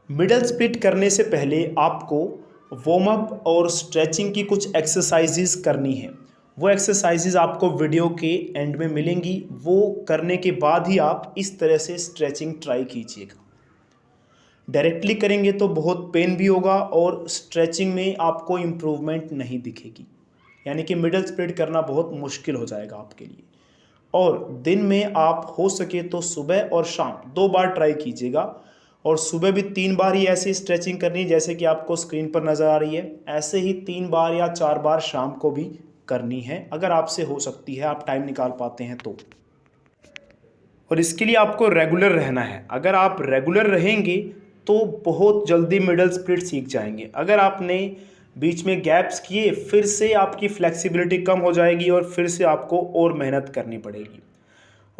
Middle split करने से पहले आपको वार्म अप और स्ट्रेचिंग की कुछ एक्सरसाइजेज करनी है। वो एक्सरसाइजेज आपको वीडियो के एंड में मिलेंगी। वो करने के बाद ही आप इस तरह से स्ट्रेचिंग ट्राई कीजिएगा। डायरेक्टली करेंगे तो बहुत पेन भी होगा और स्ट्रेचिंग में आपको इम्प्रूवमेंट नहीं दिखेगी, यानी कि मिडल स्प्लिट करना बहुत मुश्किल हो जाएगा आपके लिए। और दिन में आप हो सके तो सुबह और शाम 2 बार ट्राई कीजिएगा। और सुबह भी 3 बार ही ऐसी स्ट्रेचिंग करनी है जैसे कि आपको स्क्रीन पर नज़र आ रही है। ऐसे ही 3 बार या 4 बार शाम को भी करनी है, अगर आपसे हो सकती है, आप टाइम निकाल पाते हैं तो। और इसके लिए आपको रेगुलर रहना है। अगर आप रेगुलर रहेंगे तो बहुत जल्दी मिडल स्प्लिट सीख जाएंगे। अगर आपने बीच में गैप्स किए, फिर से आपकी फ्लेक्सिबिलिटी कम हो जाएगी और फिर से आपको और मेहनत करनी पड़ेगी।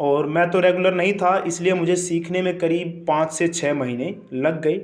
और मैं तो रेगुलर नहीं था, इसलिए मुझे सीखने में करीब 5 से 6 महीने लग गए।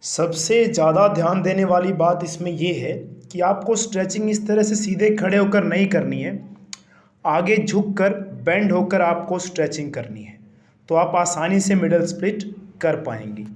सबसे ज़्यादा ध्यान देने वाली बात इसमें ये है कि आपको स्ट्रेचिंग इस तरह से सीधे खड़े होकर नहीं करनी है, आगे झुककर बेंड होकर आपको स्ट्रेचिंग करनी है, तो आप आसानी से मिडल स्प्लिट कर पाएंगे।